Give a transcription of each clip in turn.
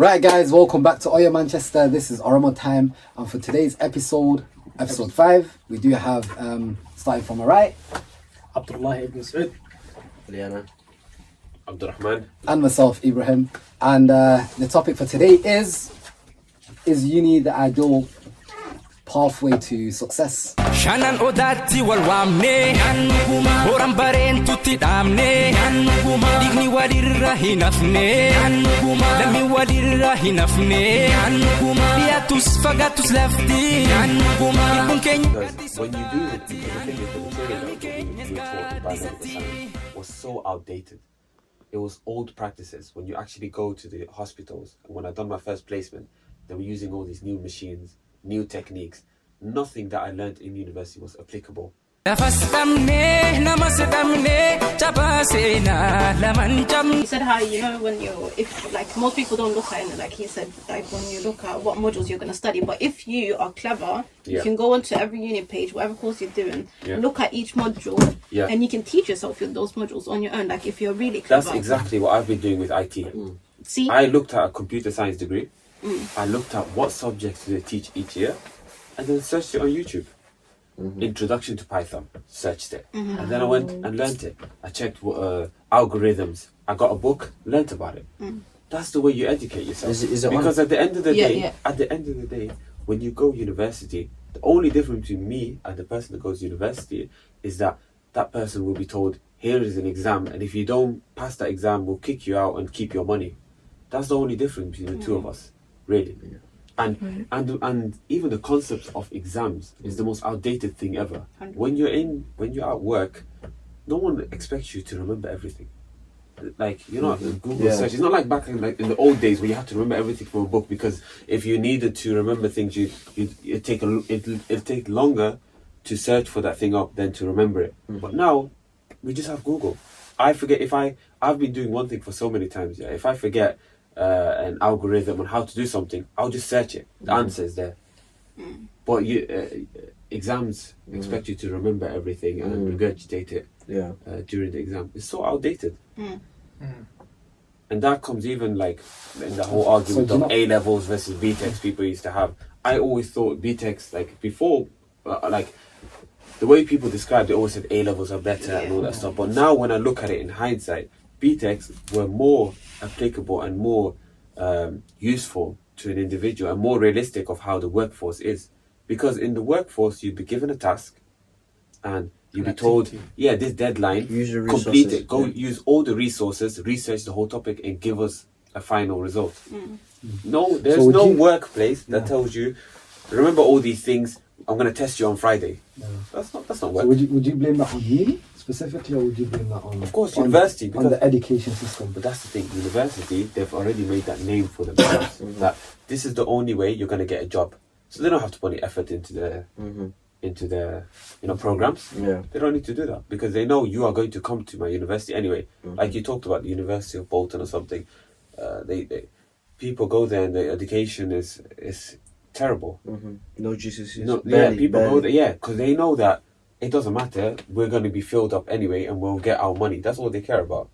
Right, guys, welcome back to Oyo Manchester. This is Oromo time, and for today's episode 5, we do have starting from my right, Abdullah ibn Saud, Liana, Abdurrahman, and myself, Ibrahim. And the topic for today is uni the ideal pathway to success? Shanan odatti wal wamne Horan baren tutti damne Digni walirra hinafne Lami walirra hinafne Diatus fagatus lafti Ikun kenya because when you do it, the thing is, the training that we were taught by medical science was so outdated. It was old practices. When you actually go to the hospitals, and when I done my first placement, they were using all these new machines, new techniques. Nothing that I learned in university was applicable. He said how, when if like most people don't look at it, like he said, like when you look at what modules you're going to study, but if you are clever, you can go onto every uni page, whatever course you're doing, look at each module, and you can teach yourself those modules on your own, like if you're really clever. That's exactly what I've been doing with IT. See? I looked at a computer science degree, I looked at what subjects do they teach each year, and then searched it on YouTube. Introduction to Python, searched it, and then I went and learned it. I checked algorithms. I got a book, learnt about it. That's the way you educate yourself. Because at the end of the day, when you go university, the only difference between me and the person that goes to university is that that person will be told, here is an exam, and if you don't pass that exam, we'll kick you out and keep your money. That's the only difference between the two of us, really. And even the concept of exams is the most outdated thing ever. When you're at work, no one expects you to remember everything. Like, you're not Google search. It's not like back in the old days where you have to remember everything from a book, because if you needed to remember things, it'd take longer to search for that thing up than to remember it. But now we just have Google. I forget I've been doing one thing for so many times. Yeah, if I forget an algorithm on how to do something, I'll just search it. The answer is there. But exams expect you to remember everything and regurgitate it during the exam. It's so outdated. And that comes even like in the whole argument of A levels versus BTECs people used to have. I always thought BTECs, like before, like the way people described it, always said A levels are better and all that stuff. But now when I look at it in hindsight, BTECs were more applicable and more useful to an individual and more realistic of how the workforce is. Because in the workforce, you'd be given a task and you'd be told, this deadline, complete it, go use all the resources, research the whole topic and give us a final result. No, there's no workplace that tells you, remember all these things, I'm going to test you on Friday. That's not work. So would you blame that on uni specifically, or would you blame that on, of course, university, because on the education system? But that's the thing, university, they've already made that name for themselves, that this is the only way you're going to get a job. So they don't have to put any effort into their programs. They don't need to do that, because they know you are going to come to my university anyway. Like you talked about the University of Bolton or something. They people go there and the education is terrible. No GCSEs. No, people go there, because they know that it doesn't matter. We're going to be filled up anyway, and we'll get our money. That's all they care about.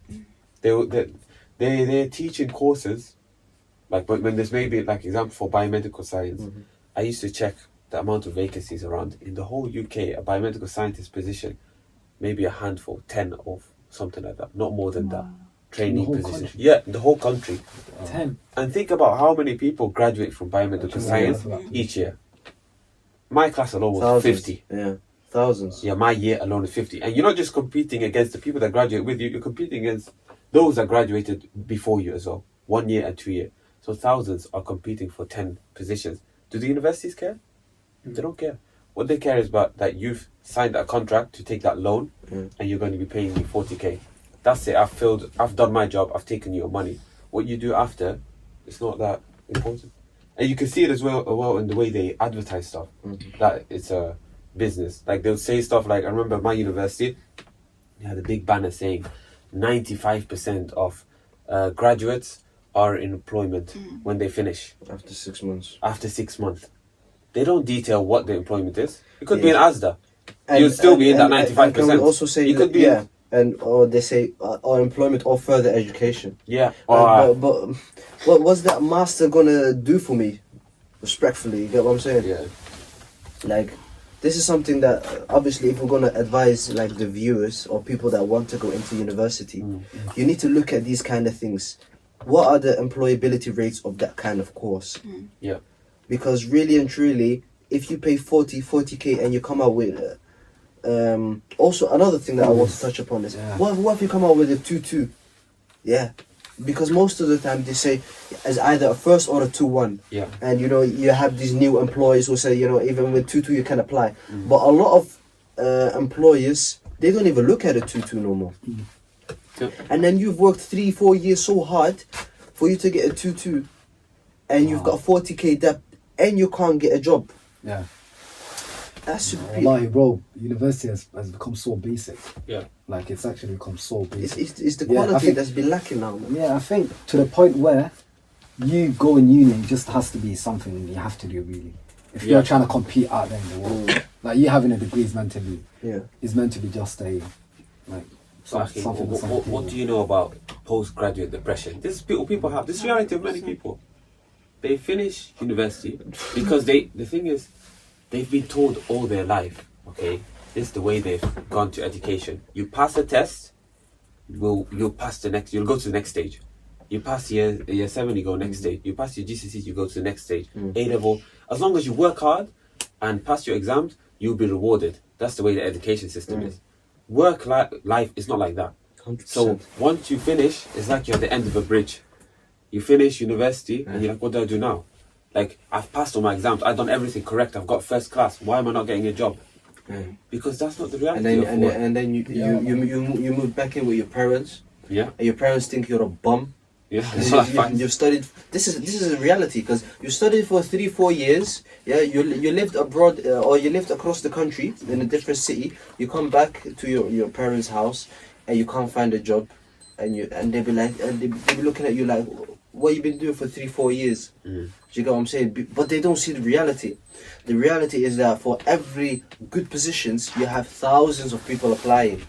They're teaching courses, like when there's maybe like example for biomedical science. I used to check the amount of vacancies around in the whole UK. A biomedical scientist position, maybe a handful, 10 or something like that, not more than that. Trainee position. In the whole country. 10. And think about how many people graduate from biomedical science each year. My class alone was 50. Thousands. My year alone is 50. And you're not just competing against the people that graduate with you, you're competing against those that graduated before you as well. 1 year and 2 years. So thousands are competing for 10 positions. Do the universities care? They don't care. What they care is about that you've signed a contract to take that loan and you're going to be paying me 40k. That's it. I've done my job. I've taken your money. What you do after, it's not that important. And you can see it as well in the way they advertise stuff. That it's a business. Like they'll say stuff like, I remember my university, they had a big banner saying 95% of graduates are in employment when they finish. After 6 months. After 6 months. They don't detail what the employment is. It could be an ASDA. You'll still be in that 95%. Can we also say you could be and or they say or employment or further education. Yeah. But what was that master gonna do for me? Respectfully, you get what I'm saying? Yeah. Like, this is something that obviously, if we're gonna advise like the viewers or people that want to go into university, you need to look at these kind of things. What are the employability rates of that kind of course? Yeah. Because really and truly, if you pay 40k and you come out with also another thing that I want to touch upon is what if you come out with a 2-2? Yeah, because most of the time they say it's either a first or a 2-1. Yeah. And you know, you have these new employees who say, you know, even with 2-2 you can apply. But a lot of employers, they don't even look at a 2-2 no more. Yep. And then you've worked 3-4 years so hard for you to get a 2-2, and you've got 40k debt and you can't get a job. Yeah. That should be. Wallahi, bro, university has become so basic. Yeah. Like, it's actually become so basic. It's the Yeah, I quality think- that's been lacking now, man. Yeah, I think to the point where you go in uni, it just has to be something you have to do, really. If Yeah. you're trying to compete out there in the world, like, you having a degree is meant to be, Yeah. just a, like, Saki, something. what do you know about postgraduate depression? This is people have this reality of many people. They finish university because the thing is, they've been told all their life, okay, this is the way they've gone to education. You pass a test, you'll go to the next stage. You pass year 7, you go next stage. You pass your GCSEs, you go to the next stage. A-level, as long as you work hard and pass your exams, you'll be rewarded. That's the way the education system is. Work life is not like that. 100%. So once you finish, it's like you're at the end of a bridge. You finish university and you're like, what do I do now? Like, I've passed all my exams, I've done everything correct, I've got first class. Why am I not getting a job? Because that's not the reality of work. And then you move back in with your parents, Yeah, and your parents think you're a bum. yeah. Because That's what I find. you've studied. This is a reality, because you studied for 3-4 years. Yeah, you lived abroad or you lived across the country in a different city. You come back to your parents' house and you can't find a job, and they be like, and they be looking at you like, what you been doing for 3-4 years? Do you get what I'm saying? But they don't see the reality. The reality is that for every good positions, you have thousands of people applying,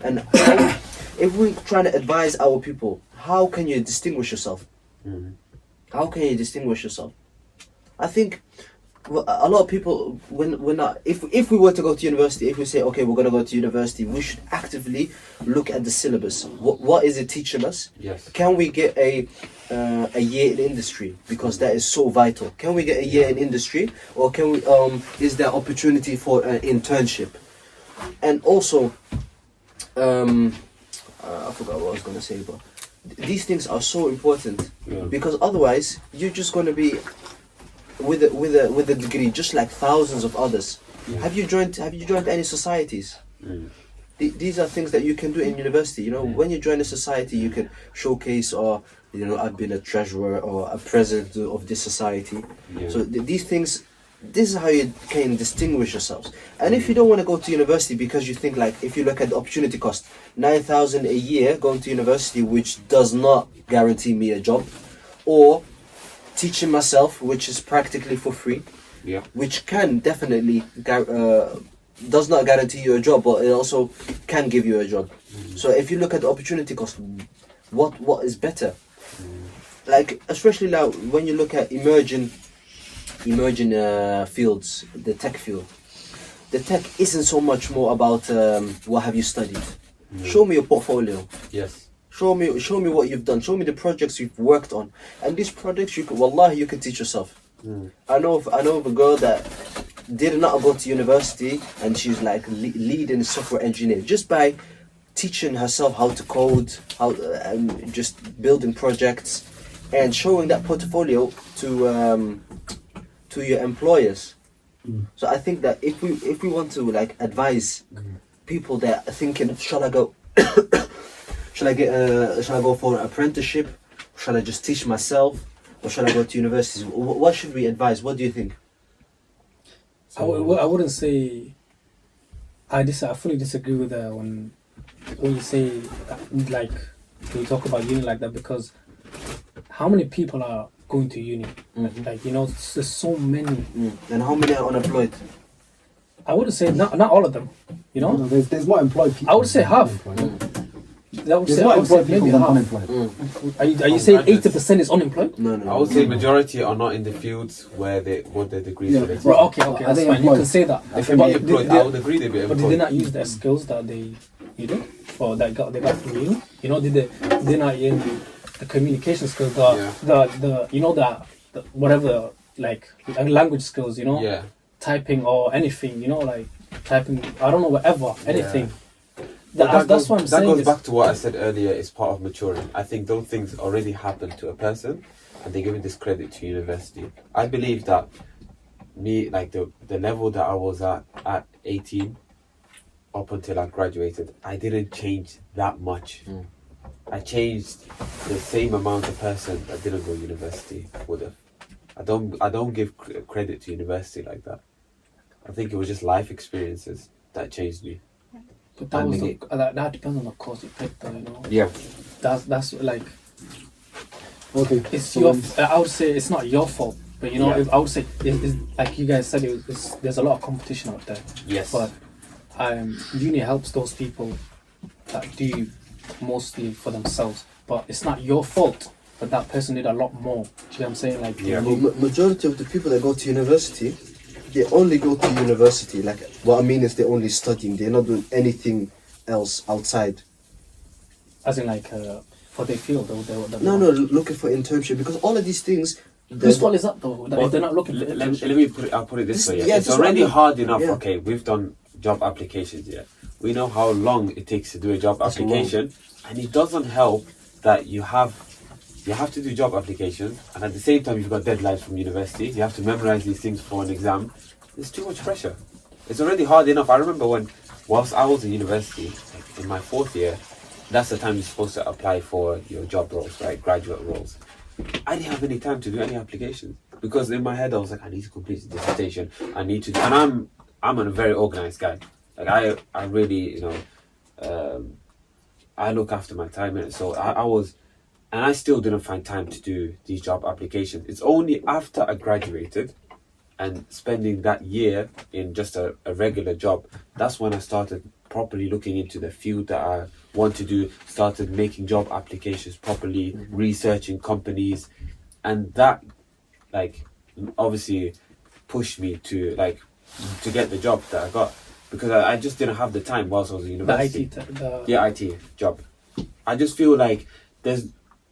and if we're trying to advise our people, how can you distinguish yourself? How can you distinguish yourself? I think a lot of people, if we were to go to university, if we say, okay, we're going to go to university, we should actively look at the syllabus. What is it teaching us? Yes. Can we get a year in industry, because that is so vital? Can we get a year in industry, or can we? Is there opportunity for an internship? And also, I forgot what I was gonna say, but these things are so important, because otherwise you're just gonna be with a degree just like thousands of others. Have you joined any societies? These are things that you can do in university. You know, when you join a society, you can showcase, or you know, I've been a treasurer or a president of this society. So these things, this is how you can distinguish yourselves. And if you don't want to go to university because you think, like, if you look at the opportunity cost, 9,000 a year going to university, which does not guarantee me a job, or teaching myself, which is practically for free, which can definitely does not guarantee you a job, but it also can give you a job. So if you look at the opportunity cost, what is better? Like, especially now when you look at emerging fields, the tech field. The tech isn't so much more about what have you studied. Show me your portfolio. Yes. Show me what you've done. Show me the projects you've worked on. And these projects, you can teach yourself. I know of a girl that did not go to university, and she's like leading software engineer just by teaching herself how to code, and just building projects, and showing that portfolio to your employers. So I think that if we want to like advise people that are thinking, shall I go shall I go for an apprenticeship, shall I just teach myself, or shall I go to university? What should we advise? What do you think? I wouldn't say. I fully disagree with when you say like when you talk about uni like that, because how many people are going to uni? Like, you know, there's so many. And how many are unemployed? I wouldn't say not all of them. You know, there's more employed people. I would say half. that would There's say, not I would say employed people maybe than half. unemployed. Are you saying 80% is unemployed? No. I would say majority are not in the fields where they what their degrees Yeah. related. Right, okay, Are that's they fine. You employed? can say that. They can But be employed. did I would agree they'd be but did they employed. not use their skills that they needed or they got from uni? You know, did they not use the communication skills, the you know the whatever like language skills, you know, Yeah. typing or anything, you know, like typing. I don't know, whatever, anything. But That's what I'm that saying. goes is- back to what I said earlier. It's part of maturing. I think those things already happen to a person, and they give this credit to university. I believe that me, like the level that I was at 18, up until I graduated, I didn't change that much. I changed the same amount of person that didn't go to university would have. I don't give credit to university like that. I think it was just life experiences that changed me. But that And was they that depends on the course you picked, though, you know. Yeah. That's like Okay. it's so your. then- I would say it's not your fault, but you know, Yeah. if I would say it's like you guys said, there's a lot of competition out there. Yes. But uni helps those people that do mostly for themselves. But it's not your fault. But that person did a lot more. Do you know what I'm saying? Like Yeah. Majority of the people that go to university, they only go to university. Like what I mean is they're only studying. They're not doing anything else outside. as in like for their field. No, looking for internship because all of these things. Whose fault is that though? That if they're not looking for let internship? me put it. I'll put it this way. Yeah. Yeah, It's just what I already mean. hard enough. Yeah. Okay, we've done job applications. Yeah, we know how long it takes to do a job That's application, and it doesn't help that you have to do job applications, and at the same time you've got deadlines from university. You have to memorize these things for an exam. There's too much pressure. It's already hard enough. I remember whilst I was in university, like in my 4th year, that's the time you're supposed to apply for your job roles, right? Graduate roles. I didn't have any time to do any applications because in my head I was like, I need to complete the dissertation. I need to, and I'm a very organized guy. Like I really, I look after my time, and so I was, and I still didn't find time to do these job applications. It's only after I graduated and spending that year in just a regular job, that's when I started properly looking into the field that I want to do, started making job applications properly, researching companies, and that like obviously pushed me to get the job that I got because I just didn't have the time whilst I was in university. IT job. I just feel like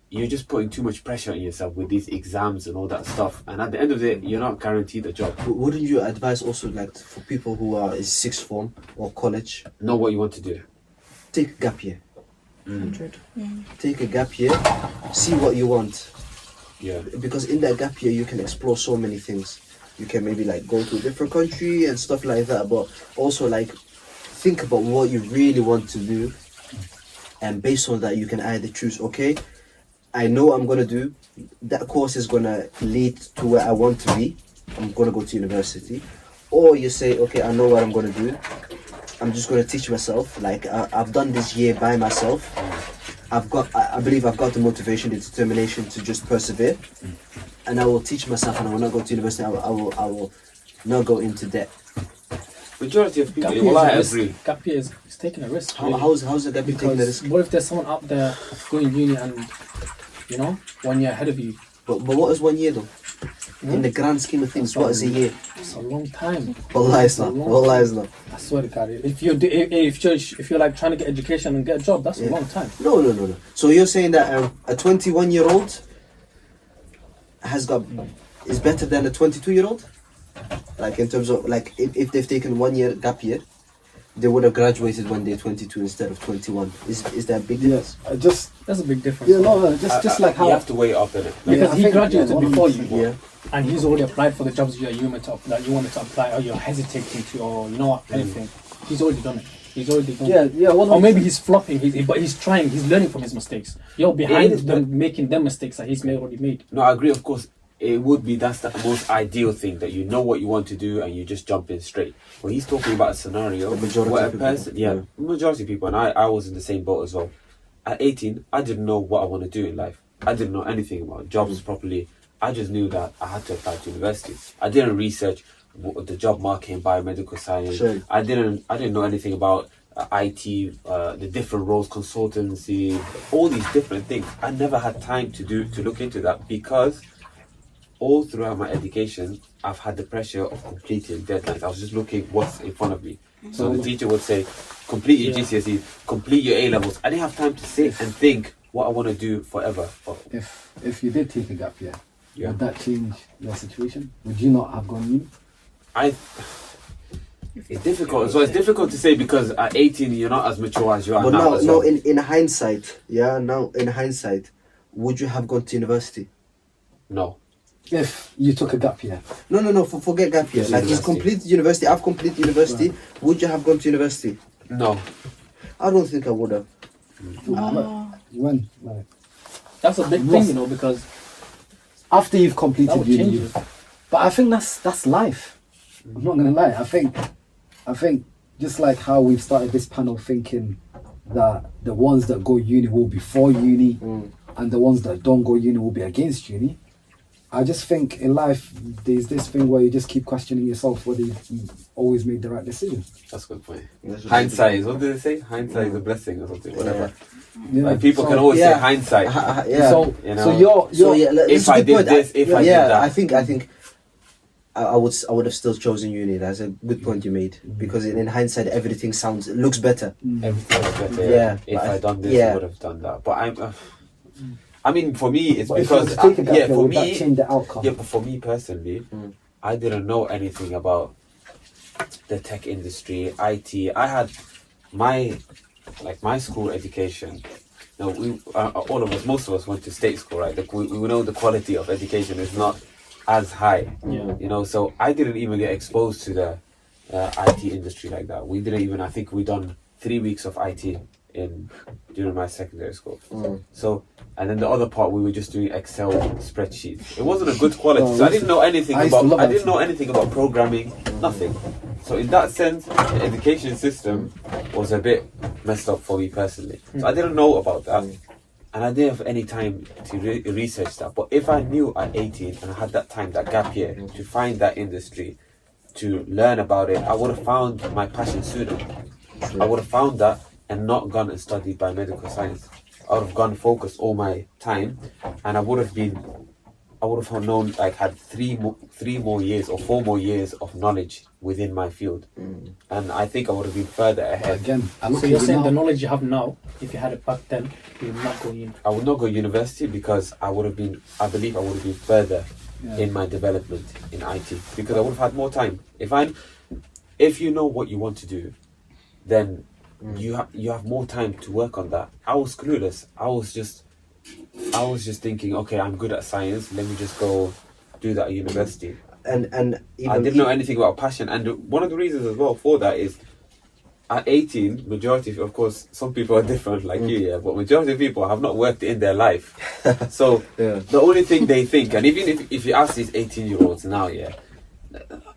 you're just putting too much pressure on yourself with these exams and all that stuff, and at the end of it you're not guaranteed a job. Wouldn't you advise also like for people who are in 6th form or college, Know what you want to do. take a gap year. Take a gap year, see what you want. Yeah. Because in that gap year you can explore so many things. You can maybe like go to a different country and stuff like that, but also like think about what you really want to do, and based on that you can either choose, okay, I know I'm gonna do that course is gonna lead to where I want to be, I'm gonna go to university, or you say, okay, I know what I'm gonna do, I'm just gonna teach myself. Like I've done this year by myself. I believe I've got the motivation, the determination to just persevere, and I will teach myself, and I will not go to university. I will not go into debt. Majority of people, Gap well, I year is a agree. risk. Gap year is taking a risk. really. How's a gap year taking a Because risk? what if there's someone up there going uni and 1 year ahead of you? But what is 1 year though? In the grand scheme of things, what is a year? It's a long time. Wallah, it's not. Wallah, it's not. I swear to God, if you're like trying to get education and get a job, that's a long time. No. So you're saying that a 21-year-old is better than a 22-year-old? Like in terms of like if they've taken 1 year gap year, they would have graduated when they're 22 instead of 21. Is that a big difference? Yes, I just That's a big difference. just like how you have to weigh it up in it. Because Yeah, I he think, graduated yeah, before you, Yeah. and he's already applied for the jobs that you wanted to apply, or you're hesitating to, or anything. He's already done it. He's already done it. yeah. Or maybe he's flopping. But he's trying. He's learning from his mistakes. You're behind is, them, making them mistakes that he's already made. No, I agree. Of course, it would be that's the most ideal thing that you know what you want to do and you just jump in straight. But he's talking about a scenario The majority where a of people, person, yeah. majority of people, and I was in the same boat as well. At 18, I didn't know what I want to do in life. I didn't know anything about jobs properly. I just knew that I had to apply to university. I didn't research the job market in biomedical science. Sure. I didn't know anything about IT, the different roles, consultancy, all these different things. I never had time to look into that because all throughout my education, I've had the pressure of completing deadlines. I was just looking what's in front of me. So the teacher would say, complete your GCSE, complete your A levels. I didn't have time to sit and think what I want to do forever. If you did take a gap year, Yeah. would that change your situation? Would you not have gone uni? It's difficult. So it's difficult to say because at 18 you're not as mature as you are But now. now, as no, well. in hindsight, would you have gone to university? No. If you took a gap year, No, forget gap year. Yes, Like, he's university. completed university, I've completed university. Would you have gone to university? No. I don't think I would have. when like That's a big thing, you know, because after you've that completed would uni, change you- it. but I think that's life. I'm not gonna lie. I think just like how we've started this panel thinking that the ones that go uni will be for uni, and the ones that don't go uni will be against uni. I just think in life there's this thing where you just keep questioning yourself whether you always made the right decision. That's a good point. That's what Hindsight is, what did they say? Hindsight is a blessing or something, whatever. Yeah. Like people So- can always yeah. say hindsight. Yeah. So You know. so you're So yeah, If I did this, if I did that. I think I would have still chosen uni. That's a good point you made, because in hindsight everything looks better. Everything was better. Yeah, If but I done this, yeah. I would have done that. But I mean, for me, it's but if you because were to take a gap year, for would that me, change the outcome? yeah. But for me personally, I didn't know anything about the tech industry, IT. I had my school education. No, we all of us, most of us went to state school, right? Like we know the quality of education is not as high. Yeah. You know, so I didn't even get exposed to the IT industry like that. We didn't even. I think we done 3 weeks of IT during my secondary school. So, and then the other part we were just doing Excel spreadsheets. It wasn't a good quality. Oh, So I didn't know anything I used to about. love I didn't IT. know anything about programming. Nothing. So in that sense, the education system was a bit messed up for me personally. So I didn't know about that. And I didn't have any time to research that. But if I knew at 18 and I had that time, that gap year, to find that industry, to learn about it, I would have found my passion sooner. I would have found that and not gone and studied biomedical science. I would have gone focused all my time, and I would have known, like, had 3 more years or 4 more years of knowledge within my field. And I think I would have been further ahead. Again, I look So at you're you saying now. the knowledge you have now, if you had it back then, you would not go in. I would not go university because I believe I would have been further Yeah. in my development in IT because I would have had more time. If you know what you want to do, then you have more time to work on that. I was clueless. I was just thinking, okay, I'm good at science. Let me just go do that at university. And even I didn't know anything about passion, and one of the reasons as well for that is at 18, majority of course, some people are different like you, yeah, but majority of people have not worked in their life. So Yeah. the only thing they think, and even if you ask these 18-year-olds now, yeah,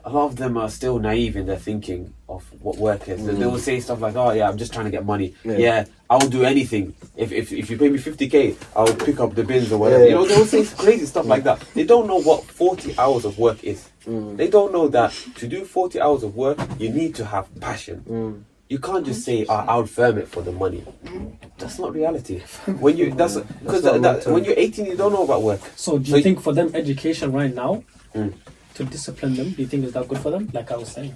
a lot of them are still naive in their thinking of what work is. They will say stuff like, "Oh yeah, I'm just trying to get money. Yeah, I'll do anything. If you pay me 50k, I'll pick up the bins or whatever." Yeah. You know, they will say crazy stuff like that. They don't know what 40 hours of work is. They don't know that to do 40 hours of work, you need to have passion. You can't just say, "I'll firm it for the money." That's not reality. When you when you're 18, you don't know about work. So do you think for them education right now, to discipline them, do you think is that good for them? Like I was saying,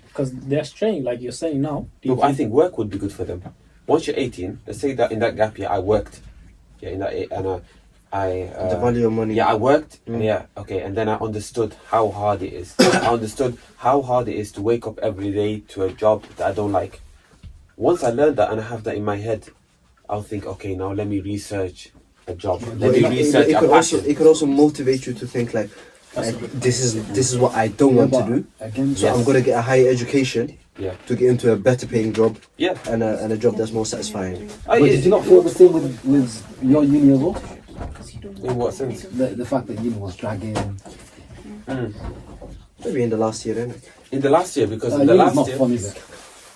because they're straying, like you're saying now. Do you No, I think work would be good for them. Once you're 18, let's say that in that gap year I worked, yeah, in that and the value of money. yeah, I worked, yeah, okay, and then I understood how hard it is. I understood how hard it is to wake up every day to a job that I don't like. Once I learned that and I have that in my head, I'll think, okay, now let me research a job. Let me research a passion. It could also motivate you to think like this is what I don't want to do. Again, So I'm gonna get a higher education Yeah, to get into a better paying job yeah. and a job that's more satisfying. But did you not feel the same with your uni as well? In what sense? The fact that uni was dragging. Maybe in the last year, innit? In the last year, because in the Uni's last not year, fun, is it?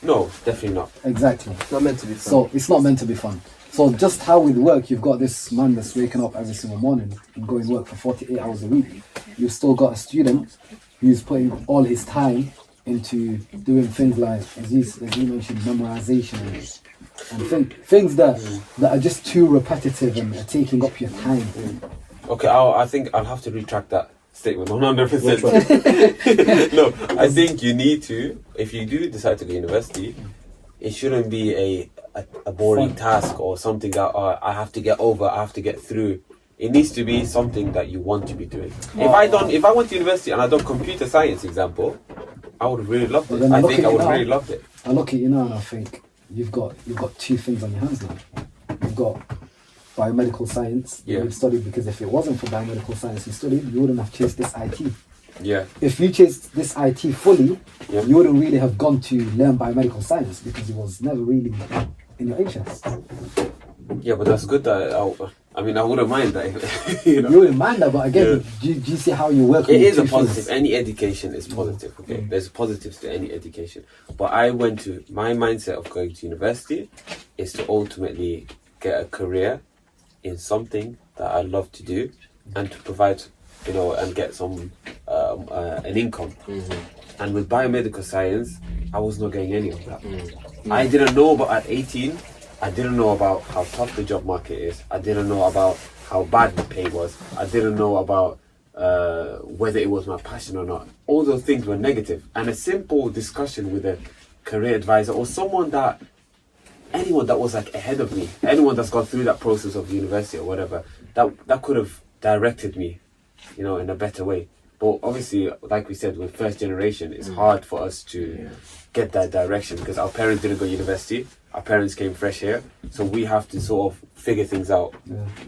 no, definitely not. Exactly. It's not meant to be fun. So it's not meant to be fun. So just how with work, you've got this man that's waking up every single morning and going work for 48 hours a week. You've still got a student who's putting all his time into doing things like, as you mentioned, memorization and things that are just too repetitive and are taking up your time. Okay, I think I'll have to retract that statement 100%. No, I think you need to, if you do decide to go to university, it shouldn't be a boring task or something that I have to get over, I have to get through. It needs to be something that you want to be doing. If I went to university and I done computer science example, I would have really loved it. I think I would have really loved it. I look at you now and I think you've got two things on your hands now. You've got biomedical science that you've studied, because if it wasn't for biomedical science you studied, you wouldn't have chased this IT. Yeah. If you chased this IT fully, you wouldn't really have gone to learn biomedical science because it was never really in your interest. Yeah, but that's good that I wouldn't mind that. You wouldn't mind that, but again, do you see how you work? It is a positive. Any education is positive. Okay, there's positives to any education. But my mindset of going to university is to ultimately get a career in something that I love to do, and to provide, and get some an income. And with biomedical science, I was not getting any of that. I didn't know, but at 18. I didn't know about how tough the job market is. I didn't know about how bad the pay was. I didn't know about whether it was my passion or not. All those things were negative. And a simple discussion with a career advisor or anyone that was like ahead of me, anyone that's gone through that process of university or whatever, that could have directed me, in a better way. But obviously, like we said, with first generation, it's hard for us to get that direction because our parents didn't go to university. Our parents came fresh here, so we have to sort of figure things out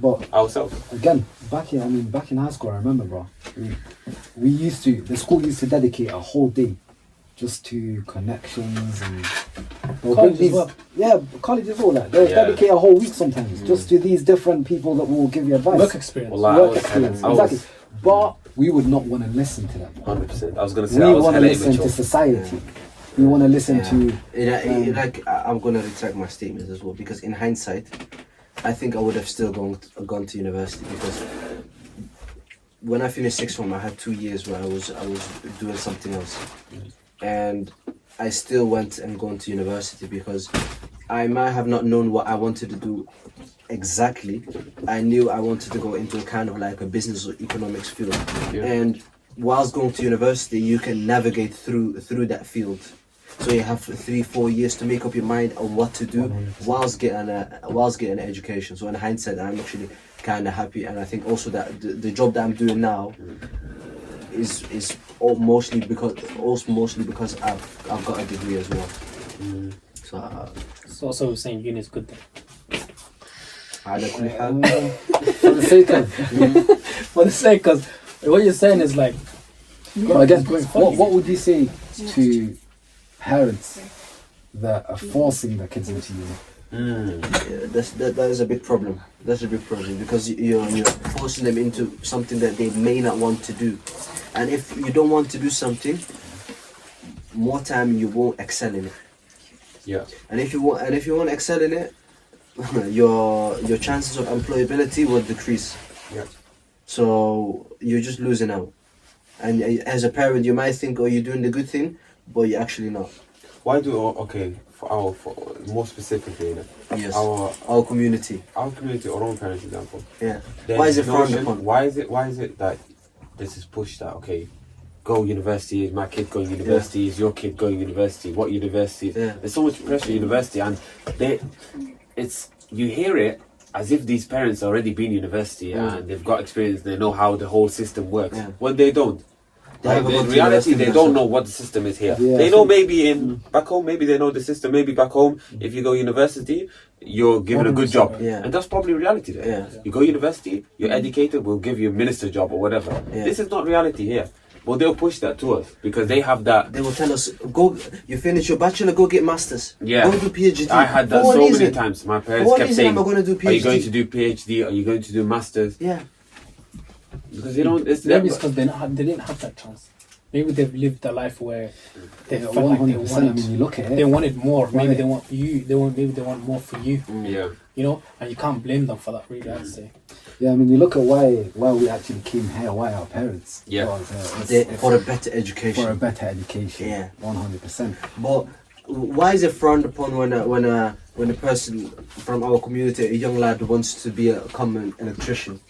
but ourselves. Again, back in high school, I remember, bro. The school used to dedicate a whole day just to connections and college as well. Yeah, college is all that. They'll dedicate a whole week sometimes just to these different people that will give you advice. Work experience. Exactly. But we would not want to listen to them. 100%. I was going to say we want to listen to society. We want to listen to... I'm going to retract my statement as well, because in hindsight, I think I would have still gone to university, because when I finished sixth form, I had 2 years where I was doing something else. And I still went and gone to university because I might have not known what I wanted to do exactly. I knew I wanted to go into a kind of like a business or economics field. And whilst going to university, you can navigate through that field. So you have 3-4 years to make up your mind on what to do whilst getting an education. So in hindsight, I'm actually kind of happy, and I think also that the job that I'm doing now is mostly because I've got a degree as well. So also saying uni is good then. For the sake, because what you're saying is like. But again, what would you say to parents that are forcing their kids into uni? That is a big problem. That's a big problem, because you're forcing them into something that they may not want to do. And if you don't want to do something, more time you won't excel in it. Yeah. And if you want to excel in it, your chances of employability will decrease. Yeah. So you're just losing out. And as a parent, you might think, oh, you're doing the good thing, but you're actually not. Why for more specifically, yes, our community, our own parents example. Yeah. Why is it frowned upon? Why is it that this is pushed that go university? Is my kid going university? Yeah. Is your kid going university? What university? Yeah. There's so much pressure at university, and you hear it as if these parents already been university and they've got experience. They know how the whole system works. Yeah. When they don't. In reality, they don't know what the system is here. Yeah, they know maybe back home, maybe they know the system. Maybe back home, if you go university, you're given a good job. Yeah. And that's probably reality there. Yeah. You go university, you're educated, we'll give you a minister job or whatever. Yeah. This is not reality here. Well, they'll push that to us because they have that. They will tell us, go, you finish your bachelor, go get masters. Yeah. Go do PhD. I had that so many times. My parents kept saying, are you going to do PhD? Are you going to do masters? Yeah. Because they don't. Maybe it's because they didn't have that chance. Maybe they've lived a life where they felt like they wanted. You look at it. They wanted more. Maybe they want you. Maybe they want more for you. Yeah. you know, and you can't blame them for that, really, I'd say. Yeah, I mean, you look at why we actually came here, why our parents. Yeah. For a better education. For a better education. Yeah. 100%. But why is it frowned upon when a person from our community, a young lad, wants to become an electrician?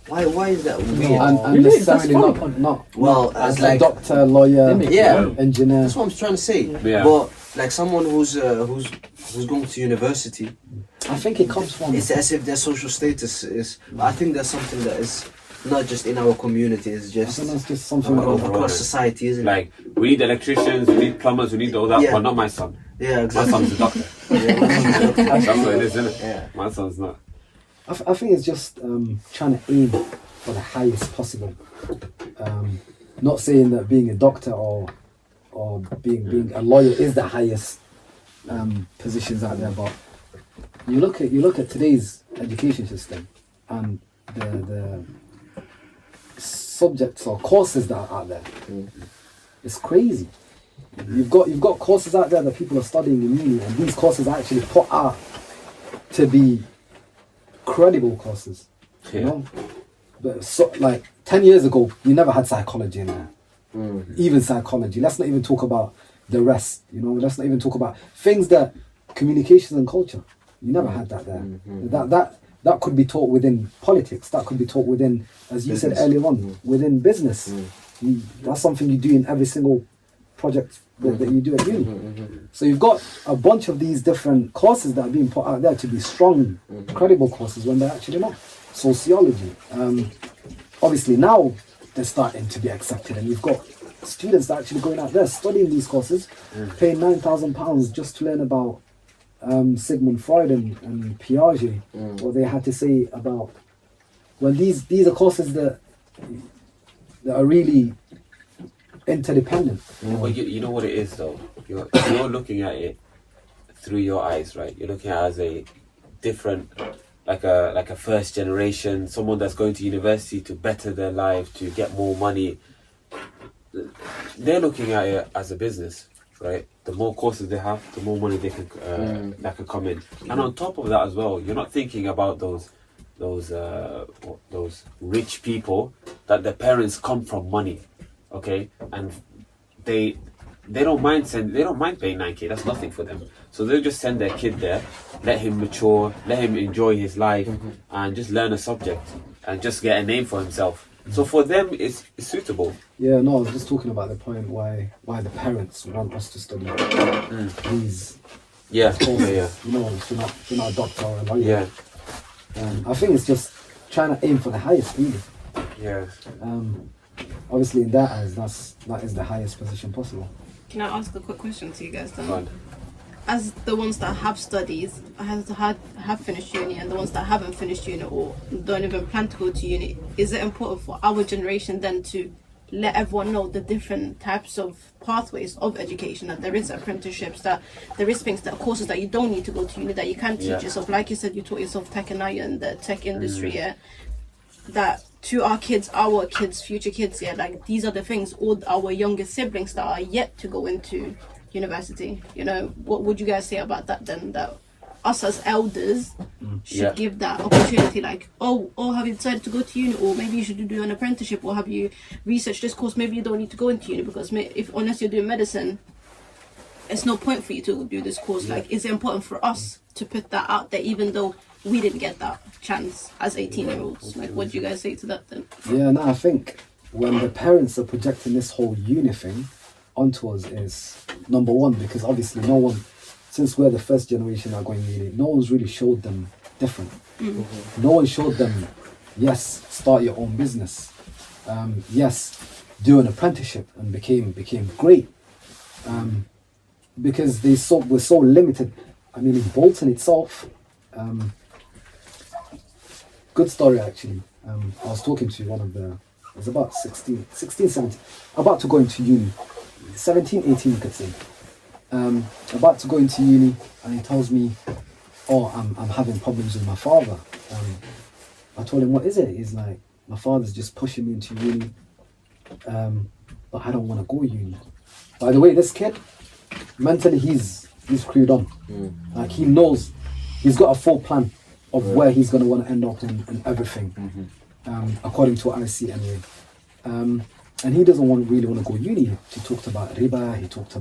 Why is that weird? And Really? necessarily That's fun. not Well, as as like like doctor, lawyer, yeah, engineer. that's what I'm trying to say. Yeah. But like someone who's going to university, I think it comes from. it's as if their social status is. I think that's something that is not just in our community. It's I just think that's just something. across society, isn't it? Like, we need electricians, we need plumbers, we need all that, Yeah. but not my son. Yeah, My exactly. son's a doctor. Yeah, That's what it is, isn't it? Yeah. My son's not. I think it's just trying to aim for the highest possible. Not saying that being a doctor or being a lawyer is the highest positions out there, but you look at today's education system and the subjects or courses that are out there. It's crazy. You've got courses out there that people are studying in uni, and these courses are actually put out to be credible courses. You Yeah. know, but so like 10 years ago, you never had psychology in there. Even psychology. Let's not even talk about the rest. You know, let's not even talk about things that communication and culture. You never had that there. That could be taught within politics. That could be taught within, as you said Business. earlier on, within business. That's something you do in every single project that you do at uni. So you've got a bunch of these different courses that are being put out there to be strong, credible courses when they're actually not. Sociology. Obviously now they're starting to be accepted, and you've got students that are actually going out there studying these courses, paying £9,000 just to learn about Sigmund Freud and Piaget, what they had to say about. When these are courses that are really interdependent. Well, you know what it is though. You're looking at it through your eyes, right? You're looking at it as a different, like a first generation, someone that's going to university to better their life, to get more money. They're looking at it as a business, right? The more courses they have, the more money they can that can come in. And on top of that as well, you're not thinking about those rich people that their parents come from money, okay, and they don't mind paying 9k. That's nothing for them. So they'll just send their kid there, let him mature, let him enjoy his life, and just learn a subject and just get a name for himself. So for them, it's suitable. Yeah, no, I was just talking about the point why the parents want us to study these Yeah, courses. yeah, You know, if you're not a doctor or a lawyer. yeah, I think it's just trying to aim for the highest, really. yeah. Obviously, in that eyes, that is the highest position possible. Can I ask a quick question to you guys then? Go on. As the ones that have studies, have finished uni, and the ones that haven't finished uni or don't even plan to go to uni, is it important for our generation then to let everyone know the different types of pathways of education, that there is apprenticeships, that there is things, that courses that you don't need to go to uni, that you can teach Yeah. yourself? Like you said, you taught yourself tech and in the tech industry, yeah? That to our kids, future kids, yeah, like these are the things, all our younger siblings that are yet to go into university. You know, what would you guys say about that then? That us as elders should Yeah. give that opportunity, like, oh, have you decided to go to uni, or maybe you should do an apprenticeship, or have you researched this course? Maybe you don't need to go into uni because unless you're doing medicine, it's no point for you to do this course. Like, is it important for us to put that out there, even though we didn't get that chance as 18-year-olds? Like, what do you guys say to that then? Yeah, no, I think when the parents are projecting this whole uni thing onto us is number one, because obviously no one, since we're the first generation that are going uni, no one's really showed them different. No one showed them, yes, start your own business. Yes, do an apprenticeship, and became great. Because we're so limited. I mean, in Bolton itself, good story actually. I was talking to one of it was about 16, 17, about to go into uni, 17, 18 you could say. About to go into uni, and he tells me, oh, I'm having problems with my father. I told him, what is it? He's like, my father's just pushing me into uni, but I don't want to go uni. By the way, this kid, mentally he's screwed on. Like, he knows, he's got a full plan. of where he's going to want to end up and everything, according to what I see anyway. And he doesn't really want to go uni. He talked about riba. He talked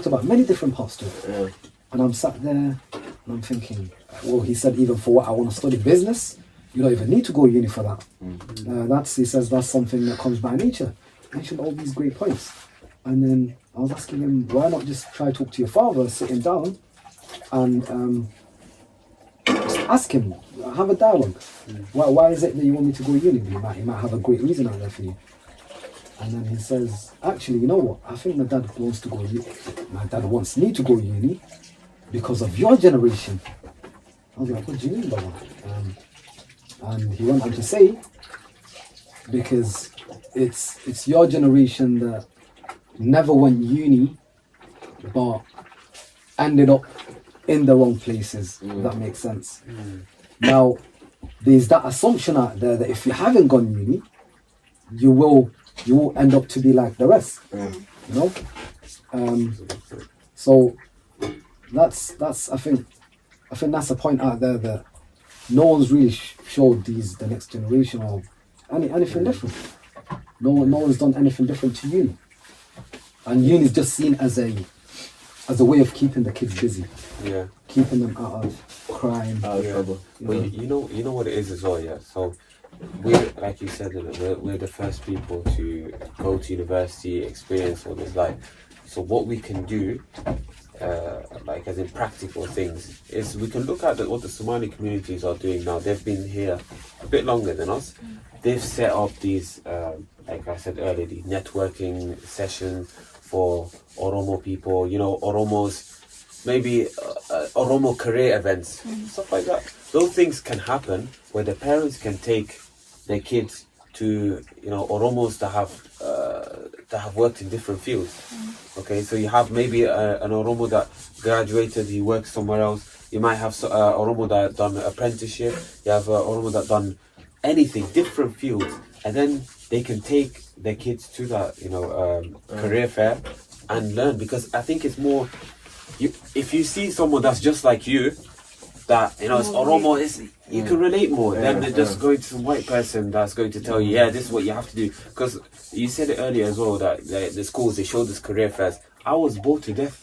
about many different parts to it. Yeah. And I'm sat there and I'm thinking, well, he said even for what I want to study business, you don't even need to go uni for that. He says that's something that comes by nature. Mentioned all these great points. And then I was asking him, why not just try to talk to your father, sitting down, and just ask him, have a dialogue. Why is it that you want me to go uni? He might have a great reason out there for you. And then he says, actually, you know what? I think my dad wants to go. My dad wants me to go uni because of your generation. I was like, what do you mean by that? And he went on to say, because it's your generation that never went uni, but ended up in the wrong places. If that makes sense. Now, there's that assumption out there that if you haven't gone uni, you will end up to be like the rest. You know. So that's I think that's a point out there that no one's really showed the next generation or anything different. No one's done anything different to uni, and uni is just seen as a way of keeping the kids busy, keeping them out of crime, Out of trouble. Well, you know what it is as well, yeah. So we're, like you said, we're the first people to go to university, experience all this life. So what we can do, like as in practical things, is we can look at what the Somali communities are doing now. They've been here a bit longer than us. They've set up these, like I said earlier, the networking sessions for Oromo people. You know, Oromos, maybe Oromo career events, stuff like that. Those things can happen where the parents can take their kids to, you know, Oromos that have worked in different fields. Okay, so you have maybe an Oromo that graduated, he works somewhere else. You might have Oromo that done apprenticeship. You have Oromo that done anything, different fields, and then they can take their kids to that, you know, career fair and learn. Because I think it's more, if you see someone that's just like you, that, you know, it's Oromo, you can relate more than just going to some white person that's going to tell you, yeah, this is what you have to do. Because you said it earlier as well, that the schools, they showed this career fairs. I was bored to death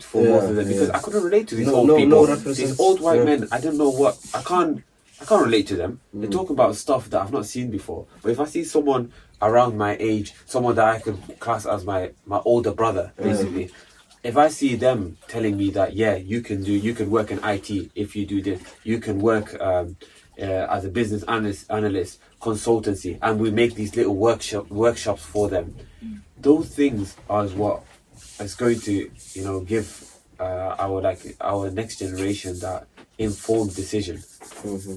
for most of them because I couldn't relate to these old people. These old white men, I don't know what, I can't relate to them. They're talking about stuff that I've not seen before. But if I see someone around my age, someone that I could class as my older brother, basically, if I see them telling me that, yeah, you can work in IT if you do this, you can work as a business analyst, consultancy, and we make these little workshops for them. Those things are what is going to, you know, give our next generation that informed decision.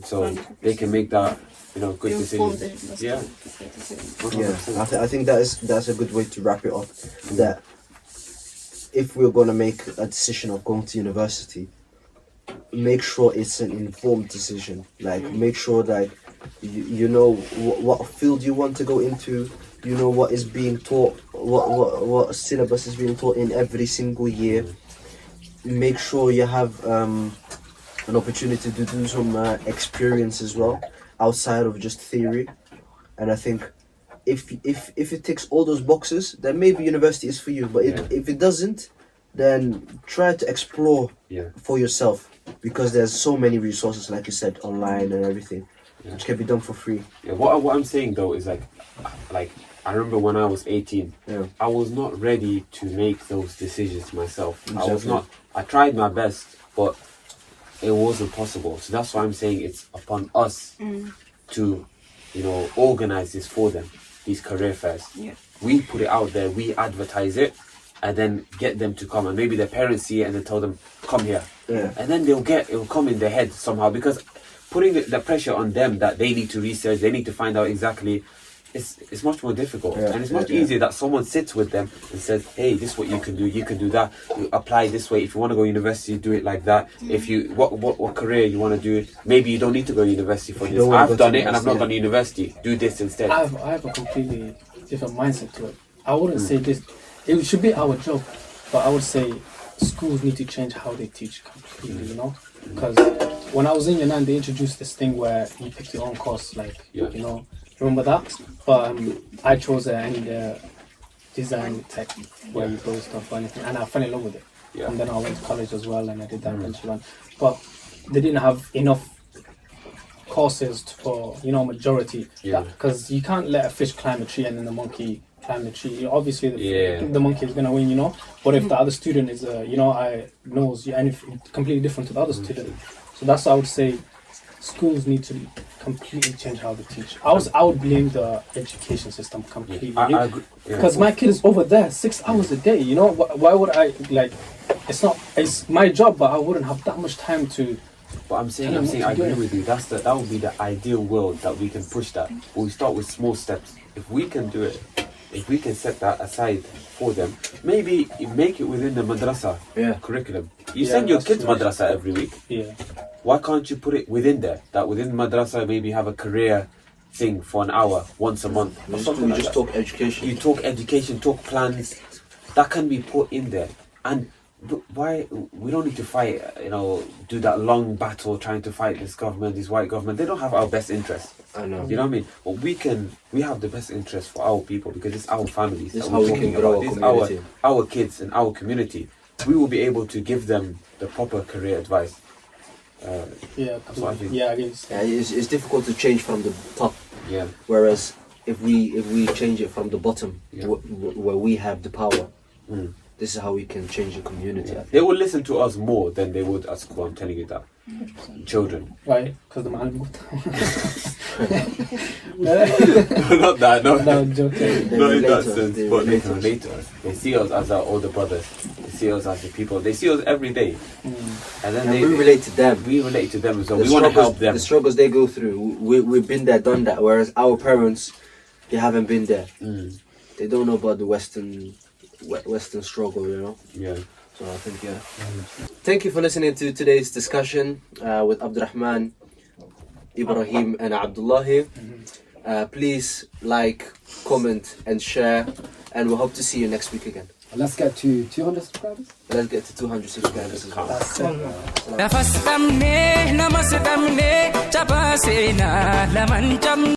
So they can make that, you know, good decision. Yeah. I think that's a good way to wrap it up. That if we're going to make a decision of going to university, make sure it's an informed decision. Like, make sure that you know what field you want to go into, you know what is being taught, what syllabus is being taught in every single year. Make sure you have an opportunity to do some experience as well, outside of just theory. And I think if it ticks all those boxes, then maybe university is for you. But if it doesn't, then try to explore for yourself, because there's so many resources, like you said, online and everything, which can be done for free. Yeah. What I'm saying though is like I remember when I was 18, I was not ready to make those decisions myself. Exactly. I tried my best, but it wasn't possible. So that's why I'm saying it's upon us to, you know, organize this for them, these career fairs. Yeah. We put it out there, we advertise it, and then get them to come. And maybe their parents see it and then tell them, come here. Yeah. And then it will come in their head somehow, because putting the pressure on them that they need to research, they need to find out exactly, it's much more difficult. And it's much easier that someone sits with them and says, hey, this is what you can do that, you apply this way. If you want to go to university, do it like that. If you what career you want to do, maybe you don't need to go to university for this. I've done it and I've not gone to university. Do this instead. I have a completely different mindset to it. I wouldn't say this, it should be our job, but I would say schools need to change how they teach completely, you know? because when I was in Yunnan, they introduced this thing where you pick your own course, like Yeah. you know, remember that? But I chose design tech, where you build stuff or anything, and I fell in love with it. Yeah. And then I went to college as well, and I did that eventually on. But they didn't have enough courses for majority. Yeah. Because you can't let a fish climb a tree and then the monkey climb the tree. Obviously, Yeah. the monkey is gonna win, But if the other student is, knows anything completely different to the other student, so that's what I would say. Schools need to completely change how they teach. I would blame the education system completely. I agree. Yeah. Because my kid is over there 6 hours a day. Why would I like? It's my job, but I wouldn't have that much time to. But I'm saying I agree with you. That would be the ideal world that we can push that. But we start with small steps. If we can do it, if we can set that aside for them, maybe you make it within the madrasa curriculum. You send your kids madrasa every week. Yeah. Why can't you put it within there? That within madrasa maybe have a career thing for an hour once a month. Or something like just that. talk education. You talk education, talk plans. That can be put in there. And why we don't need to fight? Do that long battle trying to fight this government, this white government. They don't have our best interest. I know. You know what I mean? But we have the best interest for our people because it's our families. This is that how we're we can talking grow about. a This is community. our kids and our community. We will be able to give them the proper career advice. Yeah. That's what I think. Yeah, I guess. Yeah, it's difficult to change from the top. Yeah. Whereas if we change it from the bottom, where we have the power, this is how we can change the community. I think. They will listen to us more than they would at school. I'm telling you that. Children. Why? Because the man. Not that. No. No, joking. They Not in relate that to us, sense, they but they relate can to us. relate to us. They see us as our older brothers. They see us as the people. They see us every day, and then And we relate to them. We relate to them as well. The We want to struggles- help them. The struggles they go through, we've been there, done that. Whereas our parents, they haven't been there. They don't know about the Western struggle, Yeah. So I think, Thank you for listening to today's discussion with Abdurrahman, Ibrahim, and Abdullahi. Please like, comment, and share. And we hope to see you next week again. Let's get to 200 subscribers. Let's get to 200 subscribers as well. Nafas damne, namas damne, chapa sena, laman cham.